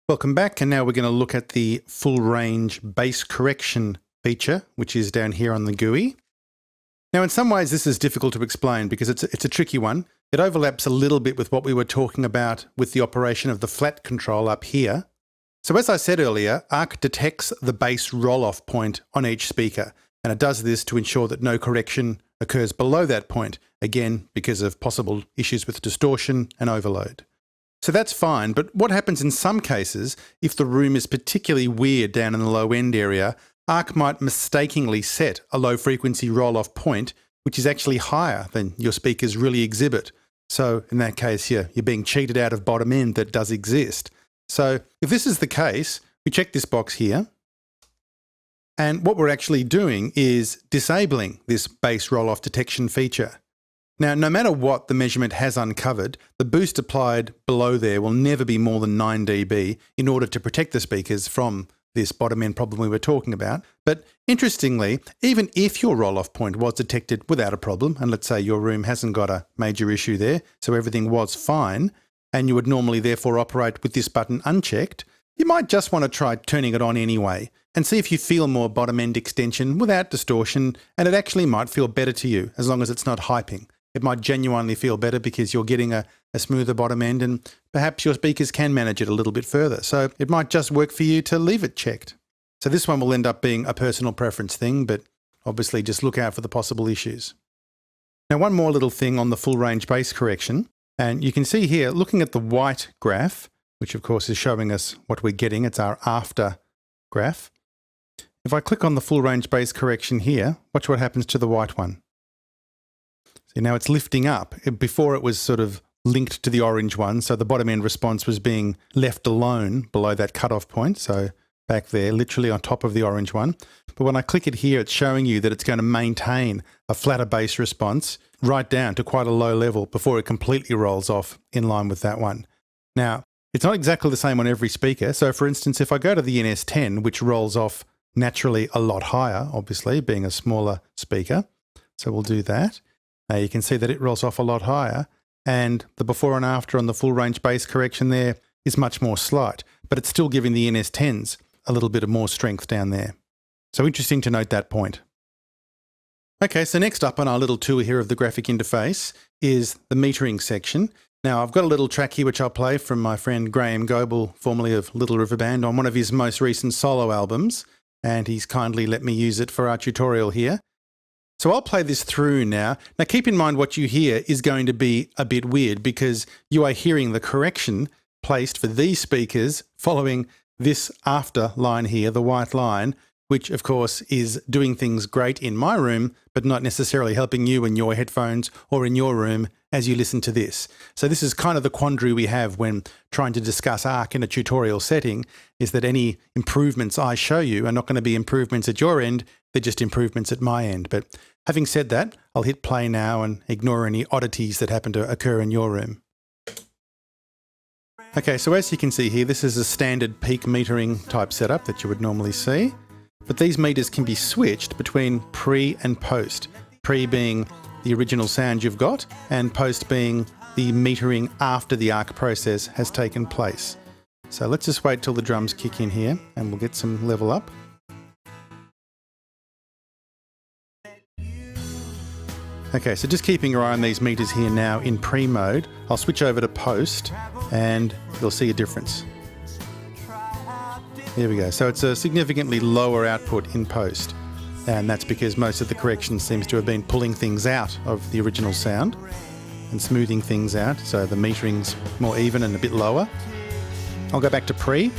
Welcome back, and now we're going to look at the full range bass correction feature, which is down here on the GUI. Now in some ways this is difficult to explain because it's a tricky one. It overlaps a little bit with what we were talking about with the operation of the flat control up here. So as I said earlier, ARC detects the bass roll-off point on each speaker, and it does this to ensure that no correction occurs below that point, again because of possible issues with distortion and overload. So that's fine, but what happens in some cases, if the room is particularly weird down in the low end area, ARC might mistakenly set a low frequency roll-off point, which is actually higher than your speakers really exhibit. So in that case, you're being cheated out of bottom end that does exist. So if this is the case, we check this box here. And what we're actually doing is disabling this bass roll-off detection feature. Now, no matter what the measurement has uncovered, the boost applied below there will never be more than 9 dB in order to protect the speakers from this bottom end problem we were talking about. But interestingly, even if your roll-off point was detected without a problem, and let's say your room hasn't got a major issue there, so everything was fine, and you would normally therefore operate with this button unchecked, you might just want to try turning it on anyway and see if you feel more bottom end extension without distortion, and it actually might feel better to you as long as it's not hyping. It might genuinely feel better because you're getting a smoother bottom end, and perhaps your speakers can manage it a little bit further. So it might just work for you to leave it checked. So this one will end up being a personal preference thing, but obviously just look out for the possible issues. Now one more little thing on the full range bass correction, and you can see here looking at the white graph, which of course is showing us what we're getting. It's our after graph. If I click on the full range bass correction here, watch what happens to the white one. See, now it's lifting up. Before it was sort of linked to the orange one, so the bottom end response was being left alone below that cutoff point, so back there, literally on top of the orange one. But when I click it here, it's showing you that it's going to maintain a flatter bass response right down to quite a low level before it completely rolls off in line with that one. Now, it's not exactly the same on every speaker. So for instance, if I go to the NS10, which rolls off naturally a lot higher, obviously, being a smaller speaker. So we'll do that. Now you can see that it rolls off a lot higher, and the before and after on the full range bass correction there is much more slight, but it's still giving the NS10s a little bit of more strength down there. So interesting to note that point. Okay, so next up on our little tour here of the graphic interface is the metering section. Now I've got a little track here which I'll play from my friend Graham Goble, formerly of Little River Band, on one of his most recent solo albums, and he's kindly let me use it for our tutorial here. So I'll play this through now. Now keep in mind what you hear is going to be a bit weird because you are hearing the correction placed for these speakers following this after line here, the white line, which of course is doing things great in my room, but not necessarily helping you in your headphones or in your room as you listen to this. So this is kind of the quandary we have when trying to discuss ARC in a tutorial setting, is that any improvements I show you are not going to be improvements at your end, they're just improvements at my end. But having said that, I'll hit play now and ignore any oddities that happen to occur in your room. Okay, so as you can see here, this is a standard peak metering type setup that you would normally see. But these meters can be switched between pre and post. Pre being the original sound you've got, and post being the metering after the ARC process has taken place. So let's just wait till the drums kick in here and we'll get some level up. Okay, so just keeping your eye on these meters here now in pre mode, I'll switch over to post and you'll see a difference. There we go. So it's a significantly lower output in post, and that's because most of the correction seems to have been pulling things out of the original sound and smoothing things out, so the metering's more even and a bit lower. I'll go back to pre.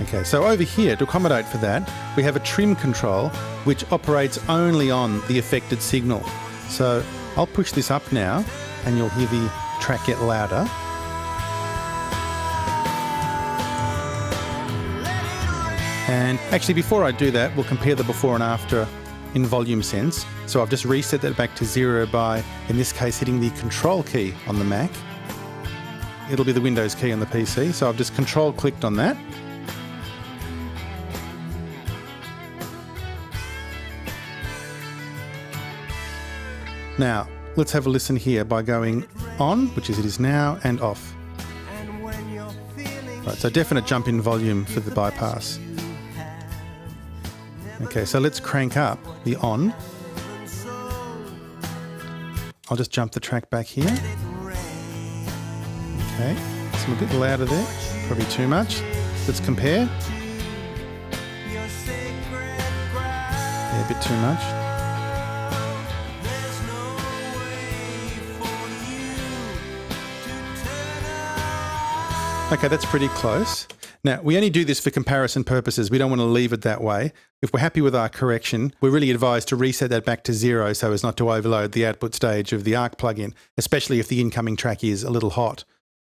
Okay, so over here, to accommodate for that, we have a trim control which operates only on the affected signal. So I'll push this up now and you'll hear the track get louder. And actually before I do that, we'll compare the before and after in volume sense. So I've just reset that back to 0 by, in this case, hitting the Control key on the Mac. It'll be the Windows key on the PC, so I've just Control clicked on that. Now, let's have a listen here by going on, which is it is now, and off. And when you're feeling Right, so definite jump in volume for the bypass. Okay, so let's crank up the on. I'll just jump the track back here. Okay, it's a bit louder there, probably too much. Let's compare. Yeah, a bit too much. Okay, that's pretty close. Now, we only do this for comparison purposes. We don't want to leave it that way. If we're happy with our correction, we're really advised to reset that back to 0 so as not to overload the output stage of the ARC plugin, especially if the incoming track is a little hot.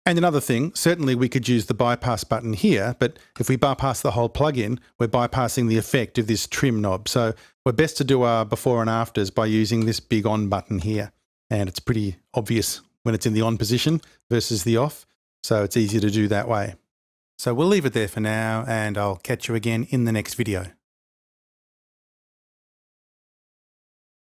And another thing, certainly we could use the bypass button here, but if we bypass the whole plugin, we're bypassing the effect of this trim knob. So we're best to do our before and afters by using this big on button here. And it's pretty obvious when it's in the on position versus the off. So it's easier to do that way. So we'll leave it there for now, and I'll catch you again in the next video.